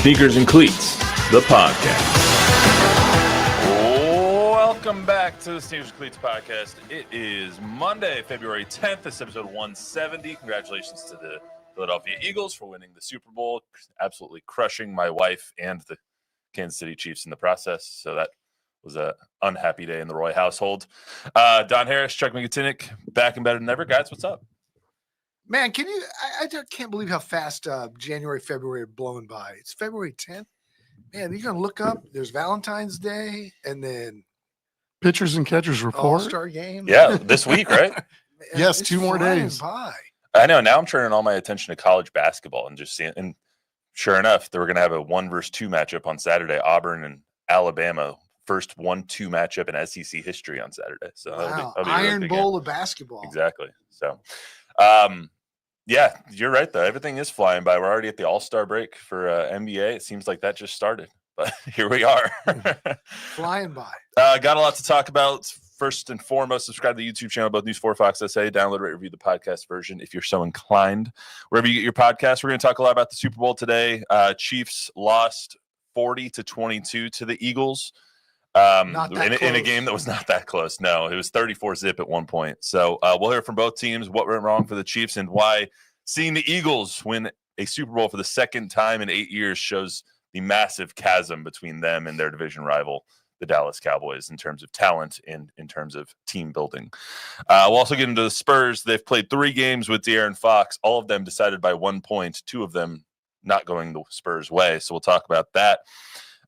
Sneakers and Cleats, the podcast. Welcome back to the Sneakers and Cleats podcast. It is Monday, February 10th. This is episode 170. Congratulations to the Philadelphia Eagles for winning the Super Bowl, absolutely crushing my wife and the Kansas City Chiefs in the process. So that was an unhappy day in the Roy household. Don Harris, Chuck McGinnick, back and better than ever. Guys, what's up? Man, can you? I just can't believe how fast January, February are blowing by. It's February 10th. Man, you're gonna look up. There's Valentine's Day, and then pitchers and catchers report. All-Star game. Yeah, this week, right? Man, Yes, it's 2 more flying days. by. I know. Now I'm turning all my attention to college basketball and just seeing. And sure enough, they were going to have a 1 versus 2 matchup on Saturday. Auburn and Alabama, first 1-2 matchup in SEC history on Saturday. So Wow, that'll be Iron really big Bowl game. of basketball. Exactly. So, yeah, you're right, though. Everything is flying by. We're already at the All-Star break for NBA. It seems like that just started, but here we are. Flying by. Got a lot to talk about. First and foremost, subscribe to the YouTube channel, both News 4 Fox SA. Download, rate, review the podcast version if you're so inclined. Wherever you get your podcast, we're going to talk a lot about the Super Bowl today. Chiefs lost 40-22 to the Eagles. In a game that was not that close. No, it was 34-zip at one point. So we'll hear from both teams what went wrong for the Chiefs and why seeing the Eagles win a Super Bowl for the second time in 8 years shows the massive chasm between them and their division rival, the Dallas Cowboys, in terms of talent and in terms of team building. We'll also get into the Spurs. They've played 3 games with De'Aaron Fox, all of them decided by 1 point, 2 of them not going the Spurs' way. So we'll talk about that,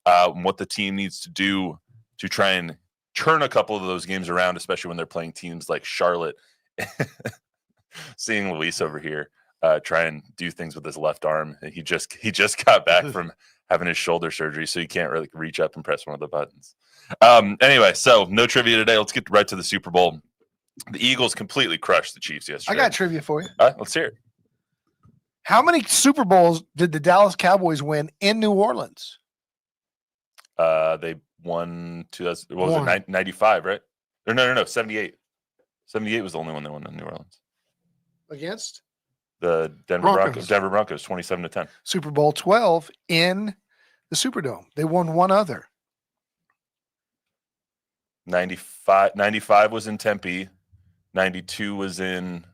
what the team needs to do to try and turn a couple of those games around, especially when they're playing teams like Charlotte. Seeing Luis over here try and do things with his left arm. He just got back from having his shoulder surgery, so he can't really reach up and press one of the buttons. Anyway, so no trivia today. Let's get right to the Super Bowl. The Eagles completely crushed the Chiefs yesterday. I got trivia for you. Let's hear it. How many Super Bowls did the Dallas Cowboys win in New Orleans? They won 95, right? Or no, 78. 78 was the only one they won in New Orleans. Against? The Denver Broncos, 27-10. Super Bowl 12 in the Superdome. They won one other. 95 was in Tempe. 92 was in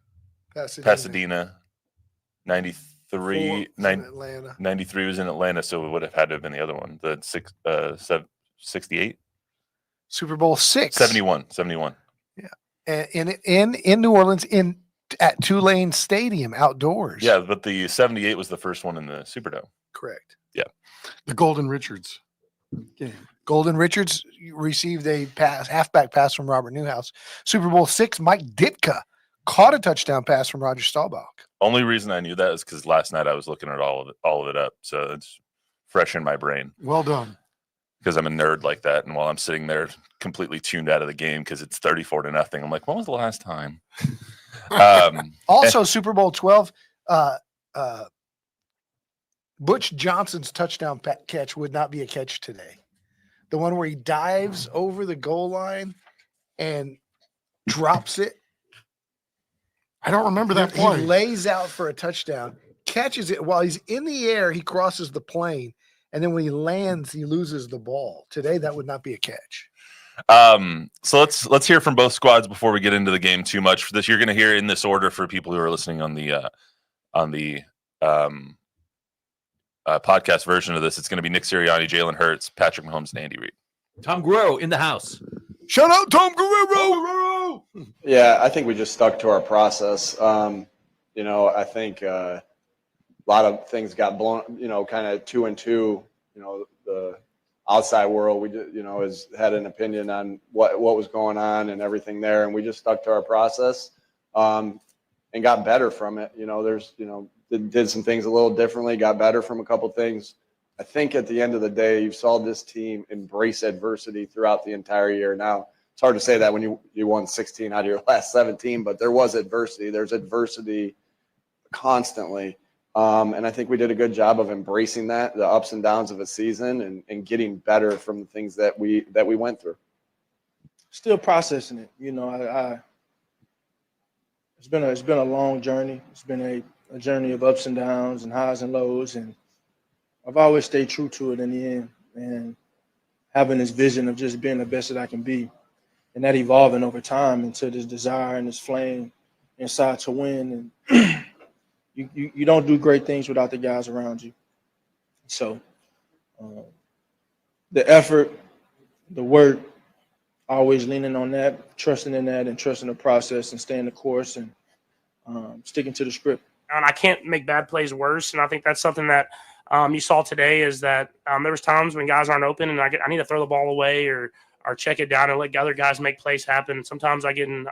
Pasadena. 93 Atlanta. 93 was in Atlanta, so it would have had to have been the other one. The 68? Super Bowl 6. 71. Yeah. In New Orleans at Tulane Stadium outdoors. Yeah, but the 78 was the first one in the Superdome. Correct. Yeah. The Golden Richards game. Golden Richards received a halfback pass from Robert Newhouse. Super Bowl 6, Mike Ditka caught a touchdown pass from Roger Staubach. Only reason I knew that is because last night I was looking at all of it up, so it's fresh in my brain. Well done. Because I'm a nerd like that, and while I'm sitting there completely tuned out of the game because it's 34-0, I'm like, when was the last time? Also, Super Bowl 12, Butch Johnson's touchdown catch would not be a catch today. The one where he dives over the goal line and drops it. I don't remember that He play. lays out for a touchdown, catches it while he's in the air. He crosses the plane, and then when he lands, he loses the ball. Today, that would not be a catch. So let's hear from both squads before we get into the game too much. For this, you're going to hear in this order for people who are listening on the podcast version of this. It's going to be Nick Sirianni, Jalen Hurts, Patrick Mahomes, and Andy Reid. Tom Guerrero in the house. Shout out Tom Guerrero. Yeah, I think we just stuck to our process. I think a lot of things got blown, kind of 2 and 2. The outside world, we just, has had an opinion on what was going on and everything there, and we just stuck to our process and got better from it. Did some things a little differently, got better from a couple things. I think at the end of the day, you saw this team embrace adversity throughout the entire year. Now, it's hard to say that when you won 16 out of your last 17, but there was adversity. There's adversity constantly. And I think we did a good job of embracing that, the ups and downs of a season, and getting better from the things that we went through. Still processing it. It's been a long journey. It's been a journey of ups and downs and highs and lows. And, I've always stayed true to it in the end, and having this vision of just being the best that I can be, and that evolving over time into this desire and this flame inside to win. And you don't do great things without the guys around you. So the effort, the work, always leaning on that, trusting in that, and trusting the process, and staying the course, and sticking to the script. And I can't make bad plays worse. And I think that's something that you saw today is that there was times when guys aren't open and I need to throw the ball away or check it down and let other guys make plays happen. Sometimes I get in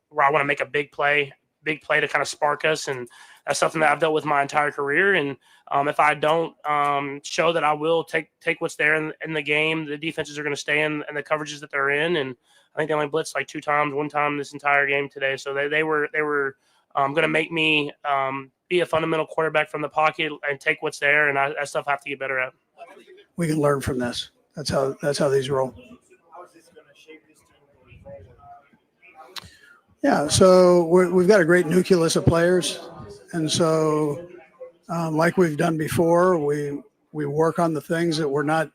where I want to make a big play to kind of spark us. And that's something that I've dealt with my entire career. And if I don't show that I will take what's there in the game, the defenses are going to stay in the coverages that they're in. And I think they only blitzed like one time this entire game today. So they were going to make me be a fundamental quarterback from the pocket and take what's there. And that stuff I have to get better at. We can learn from this. That's how these roll. Yeah, so we've got a great nucleus of players, and so like we've done before, we work on the things that we're not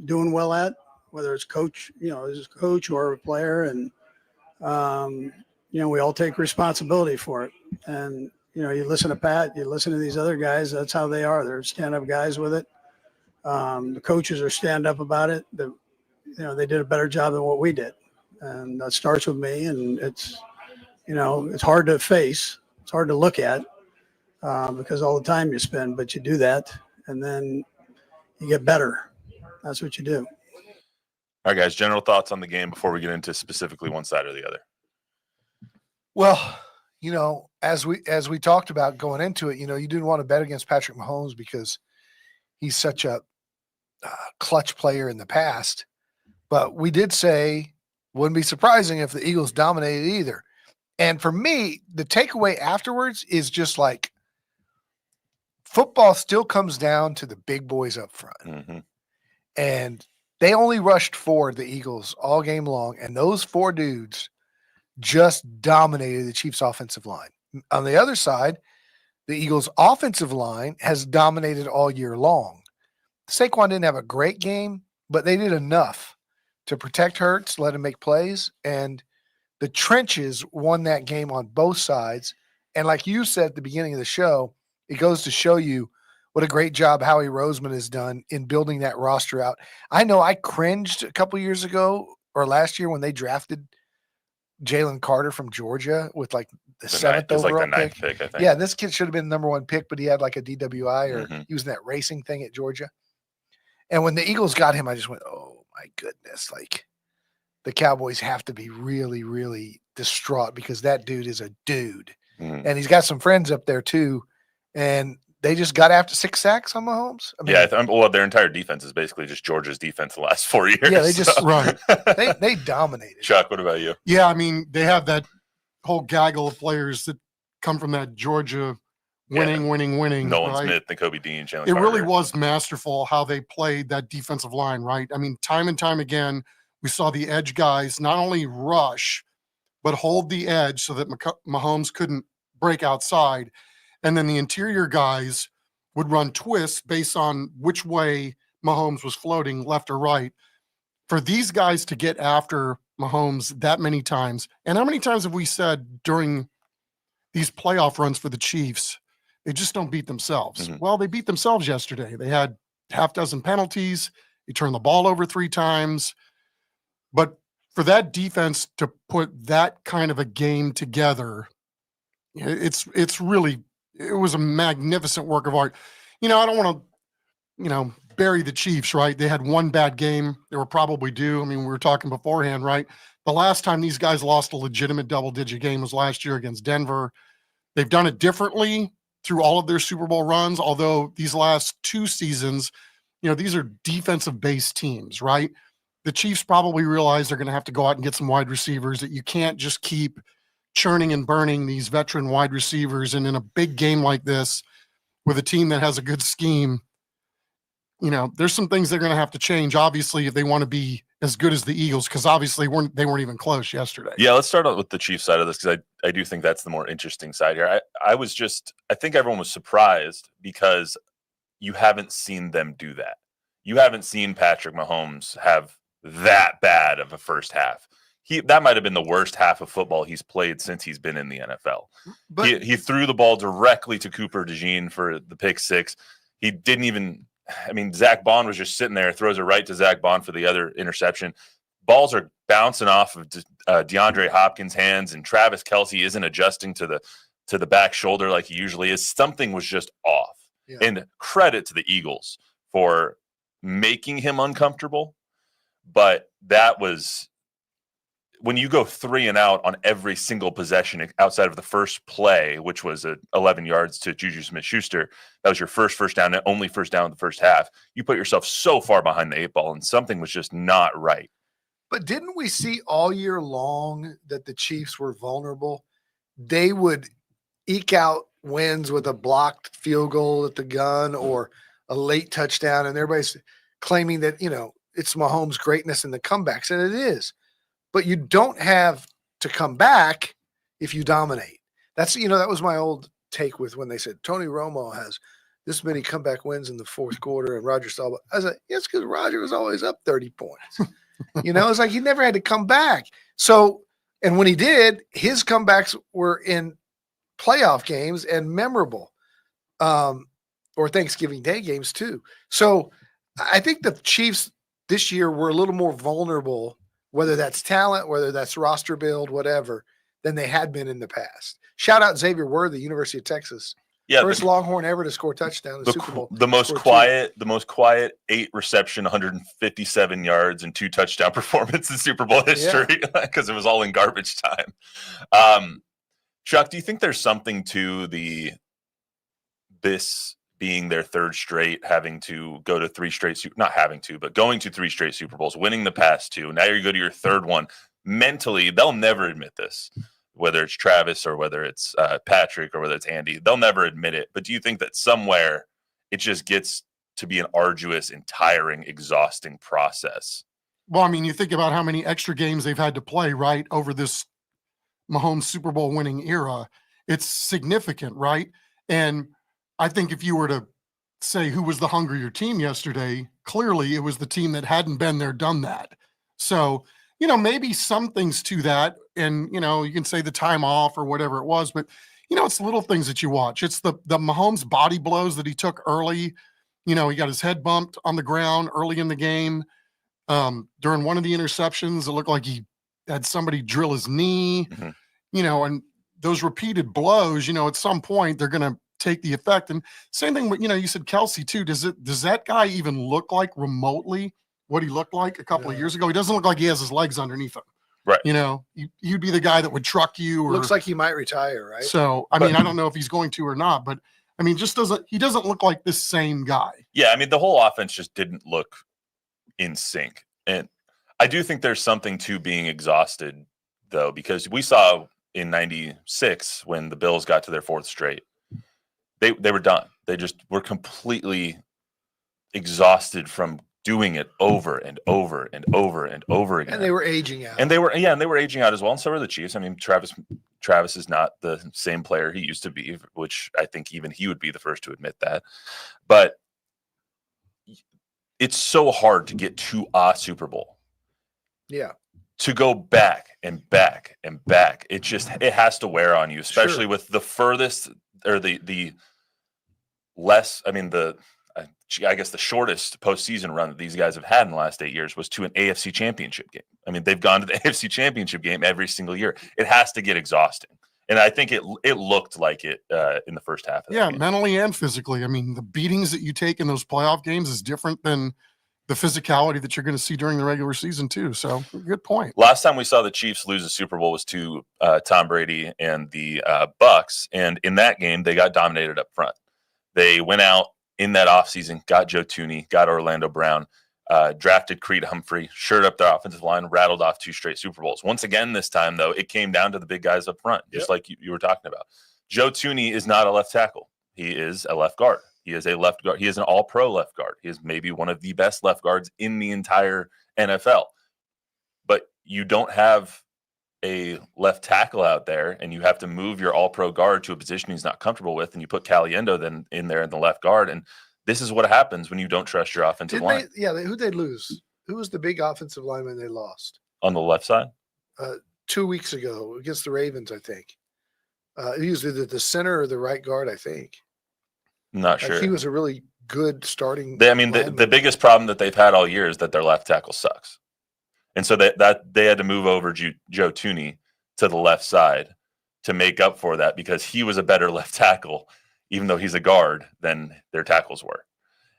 doing well at, whether it's coach, as a coach or a player, and we all take responsibility for it. And you listen to Pat, you listen to these other guys. That's how they are. They're stand-up guys with it. The coaches are stand-up about it. They did a better job than what we did, and that starts with me. And it's hard to face. It's hard to look at because all the time you spend, but you do that, and then you get better. That's what you do. All right, guys, general thoughts on the game before we get into specifically one side or the other. Well, as we talked about going into it, you didn't want to bet against Patrick Mahomes because he's such a clutch player in the past. But we did say wouldn't be surprising if the Eagles dominated either. And for me, the takeaway afterwards is just like football still comes down to the big boys up front. Mm-hmm. And they only rushed 4, the Eagles, all game long. And those 4 dudes just dominated the Chiefs' offensive line. On the other side, the Eagles' offensive line has dominated all year long. Saquon didn't have a great game, but they did enough to protect Hurts, let him make plays, and the trenches won that game on both sides. And like you said at the beginning of the show, it goes to show you what a great job Howie Roseman has done in building that roster out. I know I cringed a couple years ago or last year when they drafted Jalen Carter from Georgia with like the 7th overall pick. I think. Yeah, this kid should have been the number 1 pick, but he had like a DWI or he was in that racing thing at Georgia. And when the Eagles got him, I just went, oh my goodness. Like the Cowboys have to be really, really distraught because that dude is a dude. And he's got some friends up there too. And they just got after 6 sacks on Mahomes. I mean, their entire defense is basically just Georgia's defense the last 4 years. Yeah, they just Right. they dominated. Chuck, what about you? Yeah, I mean, they have that whole gaggle of players that come from that Georgia winning. Nolan right? Smith, Kobe Dean, Jalen It Carter. really was masterful how they played that defensive line, right? I mean, time and time again, we saw the edge guys not only rush, but hold the edge so that Mahomes couldn't break outside. And then the interior guys would run twists based on which way Mahomes was floating, left or right. For these guys to get after Mahomes that many times, and how many times have we said during these playoff runs for the Chiefs, they just don't beat themselves? Well, they beat themselves yesterday. They had half dozen penalties. They turned the ball over 3 times. But for that defense to put that kind of a game together, it was a magnificent work of art. I don't want to, bury the Chiefs, right? They had one bad game. They were probably due. I mean, we were talking beforehand, right? The last time these guys lost a legitimate double-digit game was last year against Denver. They've done it differently through all of their Super Bowl runs, although these last 2 seasons, these are defensive-based teams, right? The Chiefs probably realize they're going to have to go out and get some wide receivers, that you can't just keep churning and burning these veteran wide receivers. And in a big game like this, with a team that has a good scheme, there's some things they're going to have to change, obviously, if they want to be as good as the Eagles, because obviously they weren't even close yesterday. Yeah, let's start out with the Chiefs side of this, because I do think that's the more interesting side here. I think everyone was surprised because you haven't seen them do that. You haven't seen Patrick Mahomes have that bad of a first half. That might have been the worst half of football he's played since he's been in the NFL. But He threw the ball directly to Cooper DeJean for the pick six. He didn't even, I mean, Zach Bond was just sitting there, throws it right to Zach Bond for the other interception. Balls are bouncing off of DeAndre Hopkins' hands, and Travis Kelce isn't adjusting to the back shoulder like he usually is. Something was just off. Yeah. And credit to the Eagles for making him uncomfortable. But that was, when you go 3 and out on every single possession outside of the first play, which was 11 yards to Juju Smith-Schuster, that was your first down, and only first down in the first half. You put yourself so far behind the 8 ball, and something was just not right. But didn't we see all year long that the Chiefs were vulnerable? They would eke out wins with a blocked field goal at the gun or a late touchdown, and everybody's claiming that, it's Mahomes' greatness in the comebacks, and it is. But you don't have to come back if you dominate. That's, that was my old take with when they said Tony Romo has this many comeback wins in the fourth quarter and Roger Staubach. I was like, yes, because Roger was always up 30 points. It's like he never had to come back. So, and when he did, his comebacks were in playoff games and memorable, or Thanksgiving Day games too. So I think the Chiefs this year were a little more vulnerable, whether that's talent, whether that's roster build, whatever, than they had been in the past. Shout out Xavier Worthy, University of Texas. Yeah, First Longhorn ever to score a touchdown in the Super Bowl. The most quiet 8 reception, 157 yards, and 2 touchdown performance in Super Bowl history because it was all in garbage time. Chuck, do you think there's something to this being their 3rd straight, having to go to 3 straight, not having to, but going to 3 straight Super Bowls, winning the past 2. Now you go to your 3rd one. Mentally, they'll never admit this. Whether it's Travis or whether it's Patrick or whether it's Andy, they'll never admit it. But do you think that somewhere it just gets to be an arduous and tiring, exhausting process? Well, I mean, you think about how many extra games they've had to play, right, over this Mahomes Super Bowl winning era. It's significant, right? And I think if you were to say who was the hungrier team yesterday, clearly it was the team that hadn't been there, done that. So, maybe some things to that. And, you can say the time off or whatever it was, but, it's little things that you watch. It's the Mahomes body blows that he took early. He got his head bumped on the ground early in the game. During one of the interceptions, it looked like he had somebody drill his knee, and those repeated blows, at some point they're going to take the effect. And same thing with, you said Kelce too. Does that guy even look like remotely what he looked like a couple of years ago? He doesn't look like he has his legs underneath him. Right. He'd be the guy that would truck you. Or, looks like he might retire, right? So, I mean, I don't know if he's going to or not, but I mean, he doesn't look like this same guy. Yeah. I mean, the whole offense just didn't look in sync. And I do think there's something to being exhausted though, because we saw in 96 when the Bills got to their 4th straight, they were done. They just were completely exhausted from doing it over and over and over and over again. And they were aging out. And they were aging out as well. And so were the Chiefs. I mean, Travis is not the same player he used to be, which I think even he would be the first to admit that. But it's so hard to get to a Super Bowl. Yeah. To go back and back and back. It has to wear on you, especially with the furthest or the less, I mean, I guess the shortest postseason run that these guys have had in the last 8 years was to an AFC championship game. I mean, they've gone to the AFC championship game every single year. It has to get exhausting. And I think it looked like it in the first half of the game. Mentally and physically. I mean, the beatings that you take in those playoff games is different than the physicality that you're going to see during the regular season too. So good point. Last time we saw the Chiefs lose a Super Bowl was to Tom Brady and the Bucks. And in that game, they got dominated up front. They went out in that offseason, got Joe Thuney, got Orlando Brown, drafted Creed Humphrey, shored up their offensive line, rattled off 2 straight Super Bowls. Once again, this time, though, it came down to the big guys up front, just like you were talking about. Joe Thuney is not a left tackle. He is a left guard. He is a left guard. He is an all-pro left guard. He is maybe one of the best left guards in the entire NFL. But you don't have a left tackle out there, and you have to move your all-pro guard to a position he's not comfortable with, and you put Caliendo then in there in the left guard, and this is what happens when you don't trust your offensive Didn't line. who'd they lose? Who was the big offensive lineman they lost? On the left side? 2 weeks ago against the Ravens, I think. He was either the center or the right guard, I think. I'm not sure. He was a really good starting. The biggest problem that they've had all year is that their left tackle sucks. And so that they had to move over Joe Tooney to the left side to make up for that because he was a better left tackle, even though he's a guard, than their tackles were.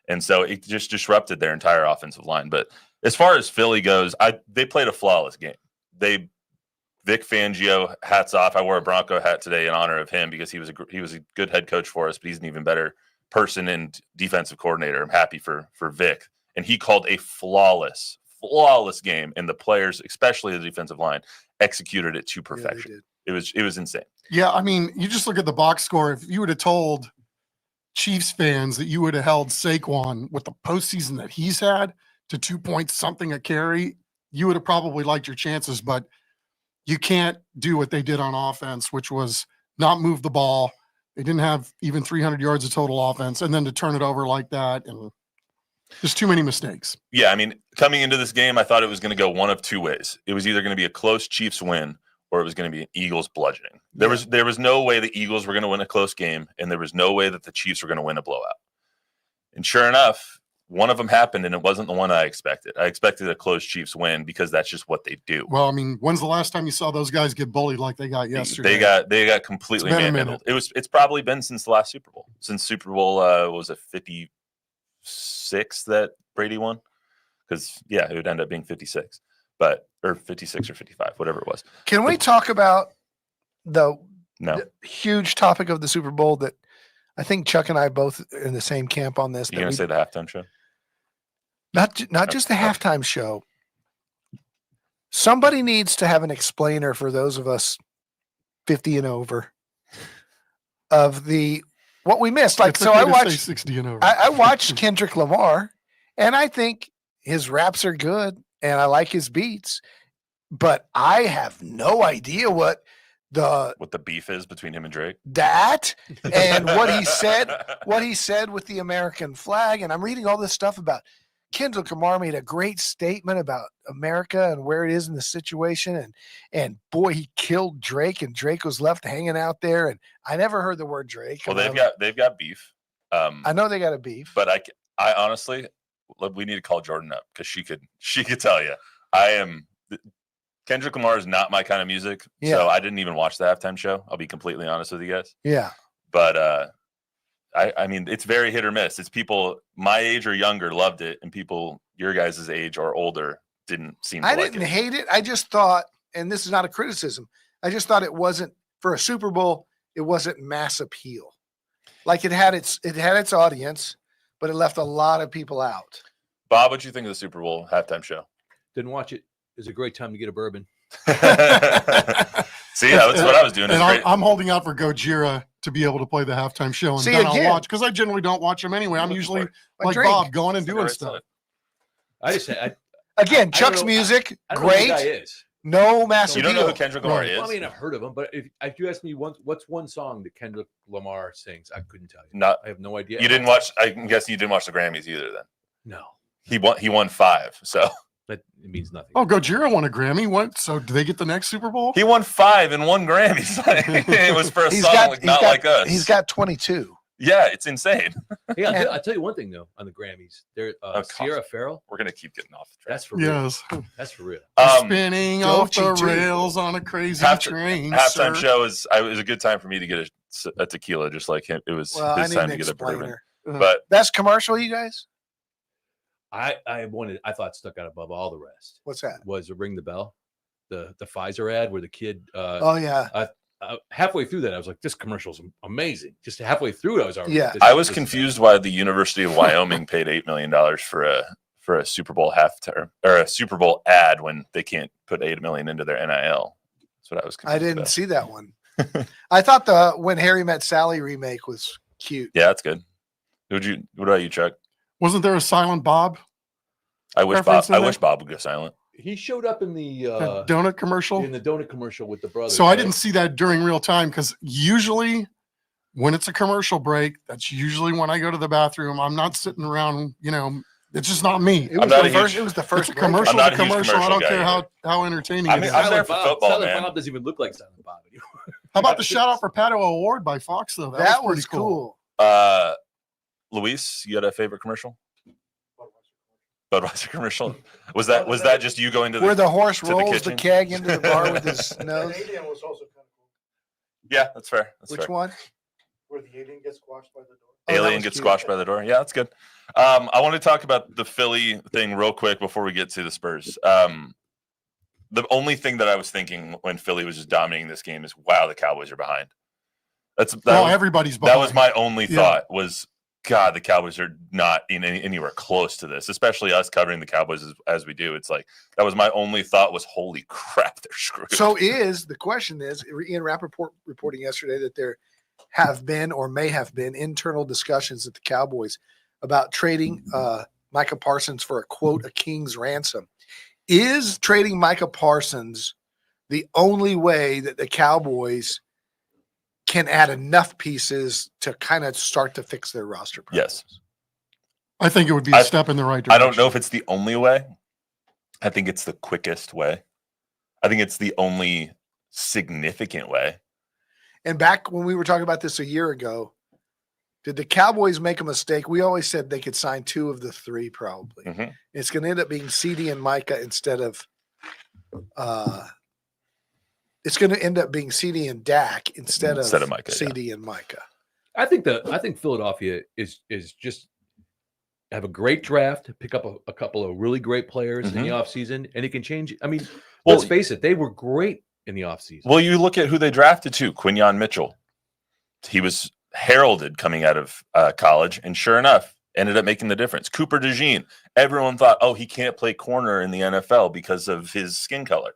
And so it just disrupted their entire offensive line. But as far as Philly goes, they played a flawless game. Vic Fangio, hats off. I wore a Bronco hat today in honor of him because he was a good head coach for us, but he's an even better person and defensive coordinator. I'm happy for Vic. And he called a flawless game, and the players, especially the defensive line, executed it to perfection. It was insane. Yeah, I mean, you just look at the box score. If you would have told Chiefs fans that you would have held Saquon with the postseason that he's had to 2 points something a carry, you would have probably liked your chances, but you can't do what they did on offense, which was not move the ball. They didn't have even 300 yards of total offense, and then to turn it over like that, and just too many mistakes. Yeah, I mean, coming into this game, I thought it was going to go one of two ways. It was either going to be a close Chiefs win or it was going to be an Eagles bludgeoning. There was no way the Eagles were going to win a close game, and there was no way that the Chiefs were going to win a blowout. And sure enough, one of them happened, and it wasn't the one I expected. I expected a close Chiefs win because that's just what they do. Well, I mean, when's the last time you saw those guys get bullied like they got yesterday? They got completely manhandled. It's probably been since the last Super Bowl. Since Super Bowl was it 56 that Brady won? Because it would end up being 56, or 56 or 55, whatever it was. Can we talk about the huge topic of the Super Bowl that I think Chuck and I both are in the same camp on this? You're going to say the halftime show? Not just the halftime show. Somebody needs to have an explainer for those of us 50 and over of what we missed. Like, so I watched 60 and over. I watched Kendrick Lamar, and I think his raps are good, and I like his beats, but I have no idea what the beef is between him and Drake. That and what he said with the American flag. And I'm reading all this stuff about Kendrick Lamar made a great statement about America and where it is in the situation. And boy, he killed Drake, and Drake was left hanging out there. And I never heard the word Drake. Well, they've got beef. I know they got a beef, but I honestly, we need to call Jordan up because she could tell you. Kendrick Lamar is not my kind of music, so I didn't even watch the halftime show. I'll be completely honest with you guys. Yeah, but I mean, it's very hit or miss. It's people my age or younger loved it, and people your guys' age or older didn't seem to like it. I didn't hate it. I just thought, and this is not a criticism, I just thought it wasn't for a Super Bowl. It wasn't mass appeal. Like it had its audience, but it left a lot of people out. Bob, what do you think of the Super Bowl halftime show? Didn't watch it. It was a great time to get a bourbon. See, that's what I was doing. And I'm holding out for Gojira to be able to play the halftime show, and then I'll watch, because I generally don't watch them anyway. I'm usually like Bob, going and doing stuff. I just said, again, Chuck's music, great. No massive. You don't know who Kendrick Lamar is? Well, I mean, I've heard of him, but if you ask me what's one song that Kendrick Lamar sings, I couldn't tell you. I have no idea. You didn't watch. I'm guessing you didn't watch the Grammys either. Then no. He won 5, so. But it means nothing. Oh, Gojira won a Grammy. So do they get the next Super Bowl? He won 5 and 1 Grammys. It was for a song not like us. He's got 22. Yeah, it's insane. Hey, I'll tell you one thing though on the Grammys. There, Sierra Farrell. We're gonna keep getting off the track. That's for real. Yes. That's for real. Spinning off the rails on a crazy train. Halftime show was a good time for me to get a tequila, just like him. It was his time to get a bourbon. But best commercial, you guys. I thought stuck out above all the rest. What's that? Was Ring the Bell, the Pfizer ad where the kid. Oh yeah. Halfway through that, I was like, "This commercial's amazing." Just halfway through it, I was already. Yeah. I was confused why the University of Wyoming paid $8 million for a Super Bowl halftime or a Super Bowl ad when they can't put $8 million into their NIL. That's what I was confused I didn't about. see that one. I thought the When Harry Met Sally remake was cute. Yeah, that's good. What about you, Chuck? Wasn't there a Silent Bob? I wish Bob would go silent. He showed up in the donut commercial. In the donut commercial with the brothers. So I didn't see that during real time, because usually when it's a commercial break, that's usually when I go to the bathroom. I'm not sitting around, it's just not me. It was not the a first. huge- It was the It's first a break. commercial. I'm not to a huge commercial. I commercial don't care guy how entertaining I it mean, is. I'm there for football, Silent man. Bob doesn't even look like Silent Bob anymore. How about the shout out for Pato Award by Fox though? That pretty was cool. Luis, you got a favorite commercial? Budweiser commercial. Was that just you going to Where the horse to the rolls the kitchen? keg into the bar with his nose. Alien was also kind of cool. Yeah, that's fair. That's Which fair. one? Where the alien gets squashed by the door. Oh, that Alien was gets cute. squashed by the door. Yeah, that's good. I want to talk about the Philly thing real quick before we get to the Spurs. The only thing that I was thinking when Philly was just dominating this game is, wow, the Cowboys are behind. Everybody's behind. That was my only Yeah. thought was, God, the Cowboys are not anywhere close to this, especially us covering the Cowboys as we do. It's like, that was my only thought was, holy crap, they're screwed. So the question is, Ian Rappaport reporting yesterday that there have been or may have been internal discussions at the Cowboys about trading Micah Parsons for a king's ransom. Is trading Micah Parsons the only way that the Cowboys can add enough pieces to kind of start to fix their roster problems? Yes. I think it would be a step in the right direction. I don't know if it's the only way. I think it's the quickest way. I think it's the only significant way. And back when we were talking about this a year ago, did the Cowboys make a mistake? We always said they could sign two of the three probably. Mhm. It's going to end up being CD and Micah instead of it's going to end up being CD and Dak instead of Micah, CD and Micah. I think Philadelphia is just have a great draft, pick up a couple of really great players in the offseason, and it can change. I mean, let's face it, they were great in the offseason. Well, you look at who they drafted too, Quinyon Mitchell. He was heralded coming out of college, and sure enough, ended up making the difference. Cooper DeJean, everyone thought, oh, he can't play corner in the NFL because of his skin color.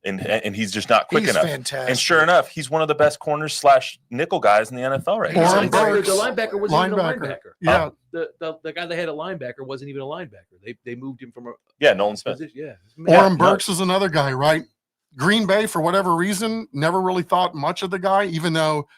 And he's just not quick He's enough. fantastic. And sure enough, he's one of the best corners / nickel guys in the NFL right now. Orem Burks. The linebacker wasn't even a linebacker. Yeah. The guy they had a linebacker wasn't even a linebacker. They moved him from a Nolan Smith. position. Yeah. Orem Burks is another guy, right? Green Bay, for whatever reason, never really thought much of the guy, even though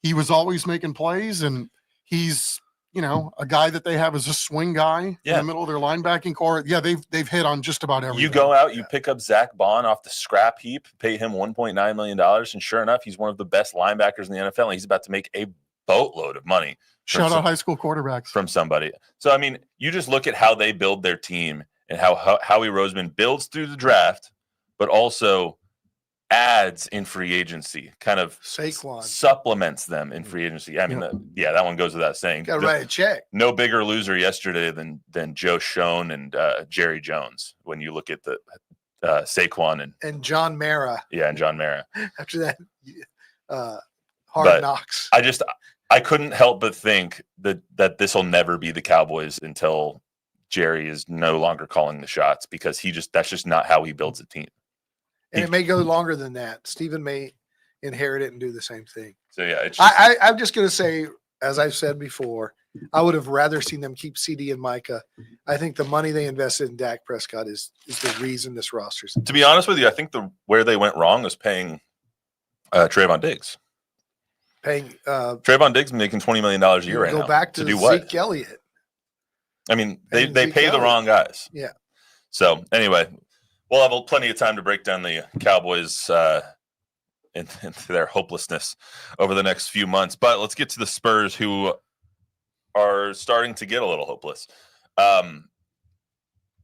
he was always making plays. And he's, a guy that they have as a swing guy in the middle of their linebacking core. Yeah, they've hit on just about everything. You go out, you pick up Zach Bond off the scrap heap, pay him $1.9 million, and sure enough, he's one of the best linebackers in the NFL, and he's about to make a boatload of money. Shout out high school quarterbacks. From somebody. So, I mean, you just look at how they build their team and how Howie Roseman builds through the draft, but also adds in free agency, kind of Saquon supplements them in free agency. I mean, that one goes without saying. Got to write a check. No bigger loser yesterday than Joe Schoen and Jerry Jones when you look at the Saquon and John Mara. Yeah, and John Mara. After that, Hard Knocks. I couldn't help but think that this will never be the Cowboys until Jerry is no longer calling the shots, because that's just not how he builds a team. And it may go longer than that. Steven may inherit it and do the same thing. So yeah, I'm just going to say, as I've said before, I would have rather seen them keep CD and Micah. I think the money they invested in Dak Prescott is the reason this roster's. To be honest with you, I think where they went wrong was paying Trayvon Diggs. Trayvon Diggs making $20 million a year right now. Go back to do what? Zeke Elliott. I mean, they pay the wrong guys. Yeah. So anyway, we'll have plenty of time to break down the Cowboys into their hopelessness over the next few months. But let's get to the Spurs, who are starting to get a little hopeless.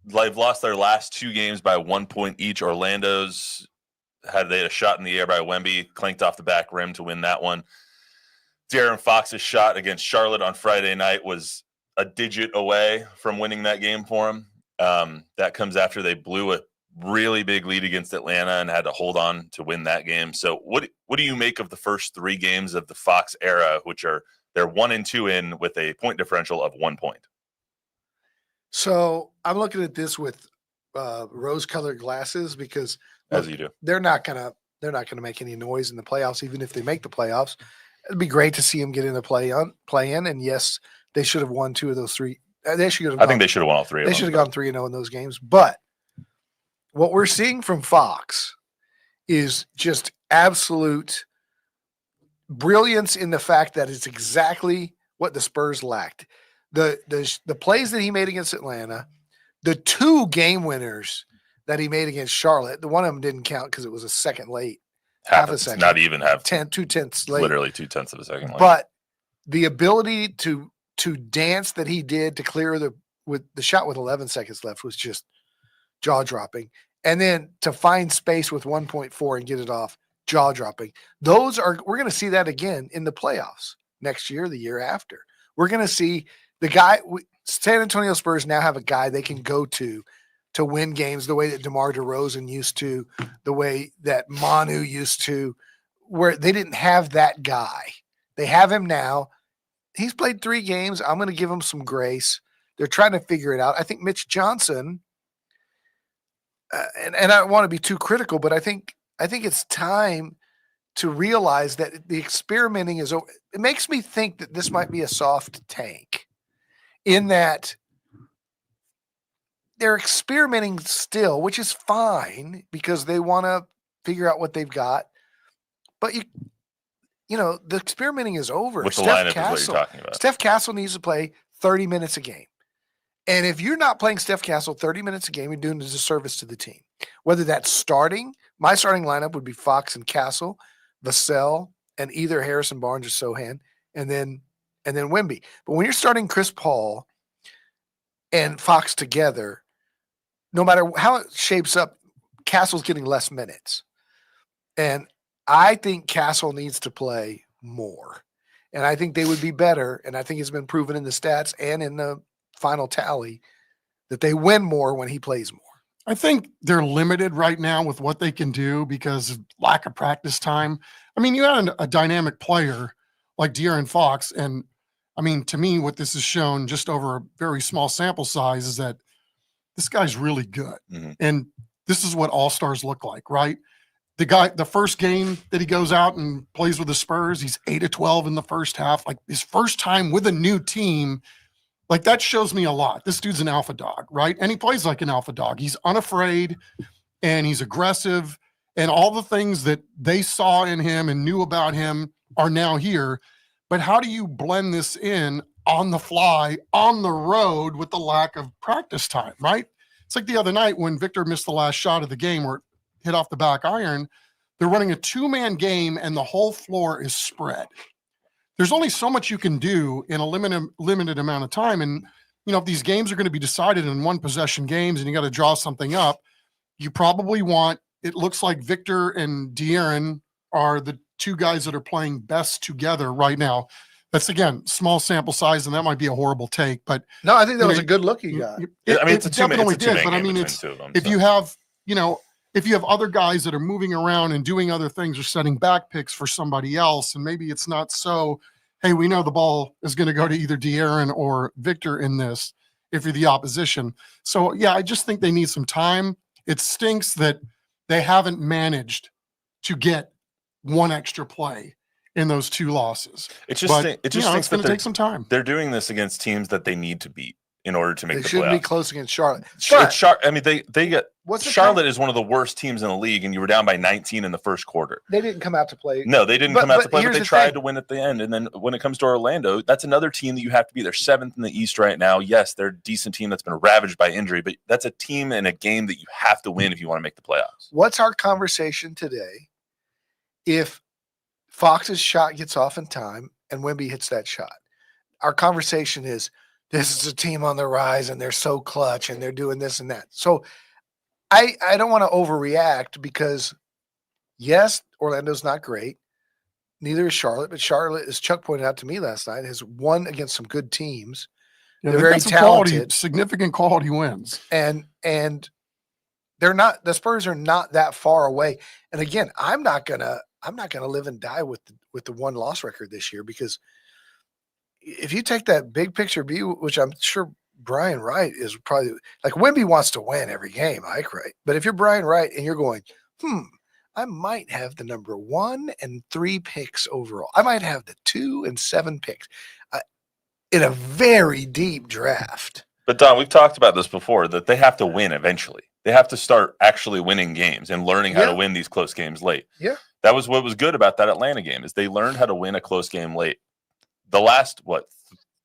They've lost their last two games by 1 point each. Orlando's had a shot in the air by Wemby, clanked off the back rim to win that one. De'Aaron Fox's shot against Charlotte on Friday night was a digit away from winning that game for him. That comes after they blew a really big lead against Atlanta and had to hold on to win that game. So what do you make of the first three games of the Fox era, which are they're 1-2 in with a point differential of 1 point? So I'm looking at this with rose-colored glasses, because as you do, they're not gonna make any noise in the playoffs, even if they make the playoffs. It'd be great to see them get in the play in. And yes, they should have won two of those three. They should have. I think they should have won all three. They should have gone 3-0 in those games. But what we're seeing from Fox is just absolute brilliance in the fact that it's exactly what the Spurs lacked. The plays that he made against Atlanta, the 2 game winners that he made against Charlotte, the one of them didn't count because it was a second late. Half a second. Not even half. 2/10 late. Literally 2/10 of a second late. But the ability to dance that he did to clear with the shot with 11 seconds left was just jaw dropping. And then to find space with 1.4 and get it off, jaw dropping. We're going to see that again in the playoffs next year, the year after. We're going to see the guy. San Antonio Spurs now have a guy they can go to win games the way that DeMar DeRozan used to, the way that Manu used to, where they didn't have that guy. They have him now. He's played 3 games. I'm going to give him some grace. They're trying to figure it out. I think Mitch Johnson, and I don't want to be too critical, but I think it's time to realize that the experimenting is over. It makes me think that this might be a soft tank in that they're experimenting still, which is fine because they want to figure out what they've got. But the experimenting is over. With the lineup is what you're talking about. Steph Castle needs to play 30 minutes a game. And if you're not playing Steph Castle 30 minutes a game, you're doing a disservice to the team. Whether that's starting, my starting lineup would be Fox and Castle, Vassell, and either Harrison Barnes or Sohan, and then Wemby. But when you're starting Chris Paul and Fox together, no matter how it shapes up, Castle's getting less minutes. And I think Castle needs to play more. And I think they would be better. And I think it's been proven in the stats and in the final tally that they win more when he plays more. I think they're limited right now with what they can do because of lack of practice time. I mean, you had a dynamic player like De'Aaron Fox. And I mean, to me, what this has shown just over a very small sample size is that this guy's really good. Mm-hmm. And this is what all-stars look like, right? The first game that he goes out and plays with the Spurs, he's 8 of 12 in the first half. Like his first time with a new team, like that shows me a lot. This dude's an alpha dog, right? And he plays like an alpha dog. He's unafraid and he's aggressive, and all the things that they saw in him and knew about him are now here. But how do you blend this in on the fly, on the road with the lack of practice time, right? It's like the other night when Victor missed the last shot of the game where it hit off the back iron. They're running a 2-man game and the whole floor is spread. There's only so much you can do in a limited amount of time. And, if these games are going to be decided in 1-possession games and you got to draw something up, you probably it looks like Victor and De'Aaron are the 2 guys that are playing best together right now. That's, again, small sample size, and that might be a horrible take. But no, I think that was a good look you got. It's a definitely two-man did. But I mean, if you have other guys that are moving around and doing other things or setting back picks for somebody else, and maybe it's not so, hey, we know the ball is going to go to either De'Aaron or Victor in this if you're the opposition. So, yeah, I just think they need some time. It stinks that they haven't managed to get one extra play in those 2 losses. It just stinks it's going to take some time. They're doing this against teams that they need to beat in order to make the playoffs. They shouldn't be close against Charlotte. I mean, they get Charlotte is one of the worst teams in the league, and you were down by 19 in the first quarter. They didn't come out to play. No, they didn't come out to play, but they tried to win at the end. And then when it comes to Orlando, that's another team that you have to be. They're 7th in the East right now. Yes, they're a decent team that's been ravaged by injury, but that's a team and a game that you have to win if you want to make the playoffs. What's our conversation today if Fox's shot gets off in time and Wemby hits that shot? Our conversation is, this is a team on the rise and they're so clutch and they're doing this and that. So I don't want to overreact because, yes, Orlando's not great. Neither is Charlotte. But Charlotte, as Chuck pointed out to me last night, has won against some good teams. Yeah, they're very talented. Significant quality wins. And they're not – the Spurs are not that far away. And, again, I'm not gonna live and die with the 1-loss record this year because – if you take that big picture view, which I'm sure Brian Wright is probably like, Wemby wants to win every game, Ike Wright. But if you're Brian Wright and you're going, I might have the number 1 and 3 picks overall. I might have the 2 and 7 picks in a very deep draft. But Don, we've talked about this before, that they have to win eventually. They have to start actually winning games and learning how to win these close games late. Yeah. That was what was good about that Atlanta game is they learned how to win a close game late. The last,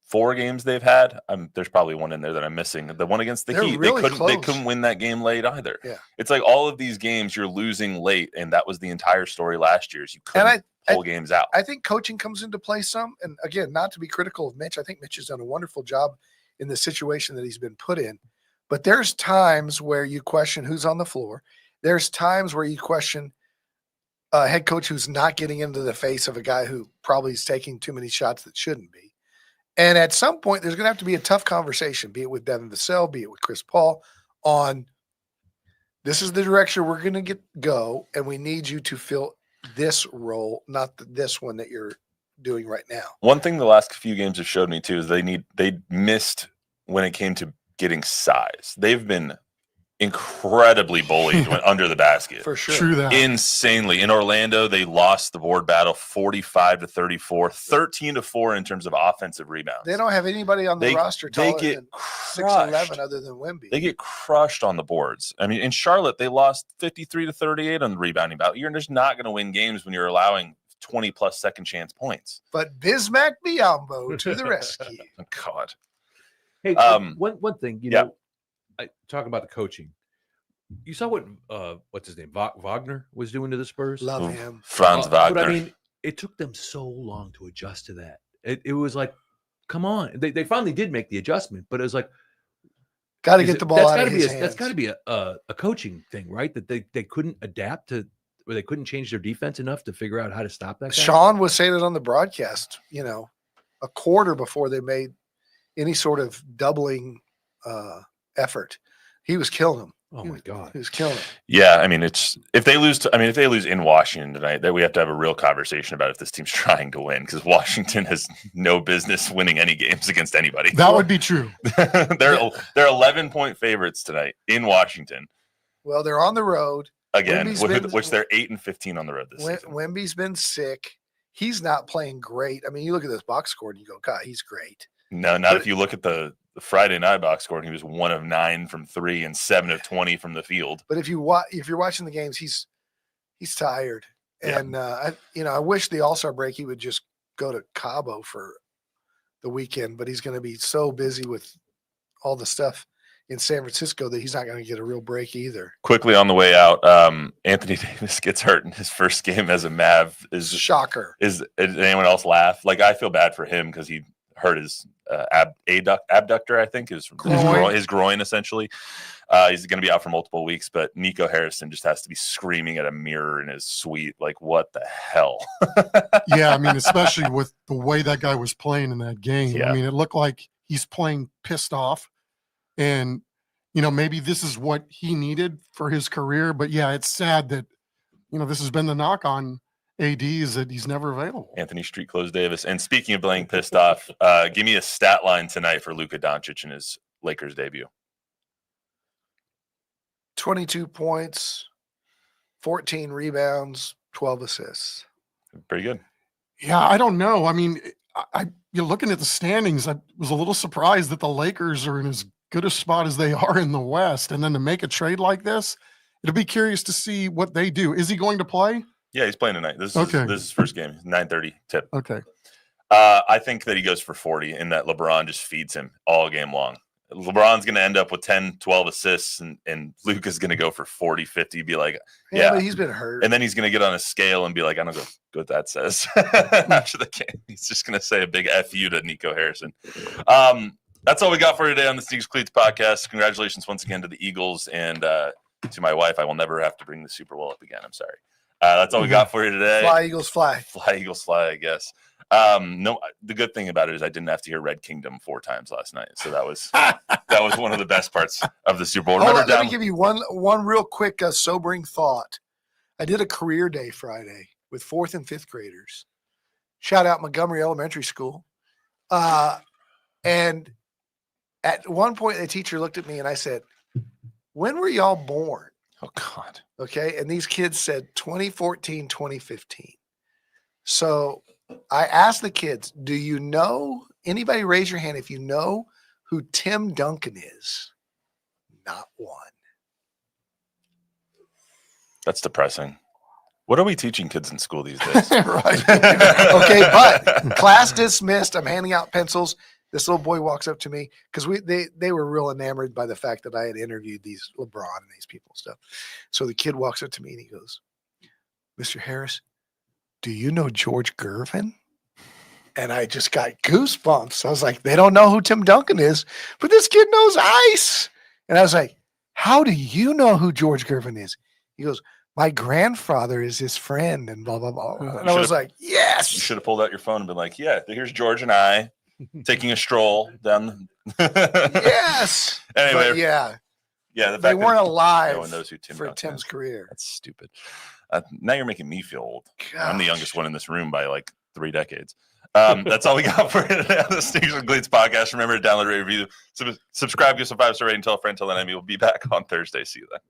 4 games they've had, there's probably one in there that I'm missing. The one against the Heat, really they couldn't win that game late either. Yeah. It's like all of these games you're losing late, and that was the entire story last year is you couldn't pull games out. I think coaching comes into play some. And again, not to be critical of Mitch. I think Mitch has done a wonderful job in the situation that he's been put in. But there's times where you question who's on the floor. There's times where you question a head coach who's not getting into the face of a guy who probably is taking too many shots that shouldn't be. And at some point, there's going to have to be a tough conversation, be it with Devin Vassell, be it with Chris Paul, on this is the direction we're going to go, and we need you to fill this role, not this one that you're doing right now. One thing the last few games have showed me too is they missed when it came to getting size. They've been incredibly bullied when under the basket. For sure. True that. Insanely. In Orlando, they lost the board battle 45-34, 13-4 in terms of offensive rebounds. They don't have anybody on the roster taller than 6'11" other than Wemby. They get crushed on the boards. I mean, in Charlotte, they lost 53-38 on the rebounding battle. You're just not going to win games when you're allowing 20-plus second chance points. But Bismack Biyombo to the rescue. God. Hey, one thing, I talk about the coaching. You saw what what's his name, Wagner was doing to the Spurs. Love him, Franz Wagner. But I mean, it took them so long to adjust to that. It was like, come on, they finally did make the adjustment, but it was like, got to get the ball out of his hands. That's got to be a coaching thing, right? That they couldn't adapt to, or they couldn't change their defense enough to figure out how to stop that guy. Sean was saying it on the broadcast. A quarter before they made any sort of doubling effort, he was killing them. Oh my God, he was killing them. Yeah, I mean, if they lose in Washington tonight, then we have to have a real conversation about if this team's trying to win, because Washington has no business winning any games against anybody. That would be true. They're 11-point favorites tonight in Washington. Well, they're on the road again, which they're 8-15 on the road this season. Wemby's been sick. He's not playing great. I mean, you look at this box score and you go, God, he's great. No, not if you look at the Friday night box score, and he was 1 of 9 from 3 and 7 of 20 from the field. But if you're watching the games, he's tired, and I wish the All-Star break he would just go to Cabo for the weekend, but he's going to be so busy with all the stuff in San Francisco that he's not going to get a real break either. Quickly on the way out, Anthony Davis gets hurt in his first game as a Mav. Shocker. Did anyone else laugh? Like, I feel bad for him because he hurt his abductor, I think, his groin essentially. He's going to be out for multiple weeks, but Nico Harrison just has to be screaming at a mirror in his suite. Like, what the hell? Yeah, I mean, especially with the way that guy was playing in that game. Yeah. I mean, it looked like he's playing pissed off. And, maybe this is what he needed for his career. But, yeah, it's sad that, this has been the knock on AD is that he's never available. Anthony Street Clothes Davis. And speaking of playing pissed off, give me a stat line tonight for Luka Doncic in his Lakers debut. 22 points, 14 rebounds, 12 assists. Pretty good. Yeah, I don't know. I mean, you're looking at the standings. I was a little surprised that the Lakers are in as good a spot as they are in the West. And then to make a trade like this, it'll be curious to see what they do. Is he going to play? Yeah, he's playing tonight. This is his first game. 9:30 tip. Okay. I think that he goes for 40 and that LeBron just feeds him all game long. LeBron's going to end up with 10, 12 assists, and Luka's going to go for 40, 50, be like, yeah. But he's been hurt. And then he's going to get on a scale and be like, I don't know what that says. After the game, he's just going to say a big F you to Nico Harrison. That's all we got for today on the Sneaks Cleats podcast. Congratulations once again to the Eagles, and to my wife. I will never have to bring the Super Bowl up again. I'm sorry. That's all we got for you today. Fly, Eagles, fly. Fly, Eagles, fly, I guess. No, the good thing about it is I didn't have to hear Red Kingdom 4 times last night. So that was one of the best parts of the Super Bowl. Let me give you one real quick sobering thought. I did a career day Friday with 4th and 5th graders. Shout out Montgomery Elementary School. And at one point, the teacher looked at me and I said, when were y'all born? Oh, God. Okay. And these kids said 2014, 2015. So I asked the kids, do you know, anybody raise your hand if you know who Tim Duncan is? Not one. That's depressing. What are we teaching kids in school these days? Right. Okay, but class dismissed. I'm handing out pencils. This little boy walks up to me because they were real enamored by the fact that I had interviewed these LeBron and these people and stuff. So the kid walks up to me and he goes, "Mr. Harris, do you know George Gervin?" And I just got goosebumps. I was like, they don't know who Tim Duncan is, but this kid knows ice. And I was like, how do you know who George Gervin is? He goes, my grandfather is his friend and blah, blah, blah. And I was like, yes. You should have pulled out your phone and been like, yeah, here's George and I taking a stroll down. Yes. Anyway, But yeah. Yeah, the They fact that weren't alive no one knows who Tim for Duncan Tim's is. career. That's stupid. Now you're making me feel old. I'm the youngest one in this room by like 3 decades. That's all we got for the Sneakers and Cleats podcast. Remember to download, rate, review, subscribe, give us a 5-star rating, tell a friend, tell an enemy. We'll be back on Thursday. See you then.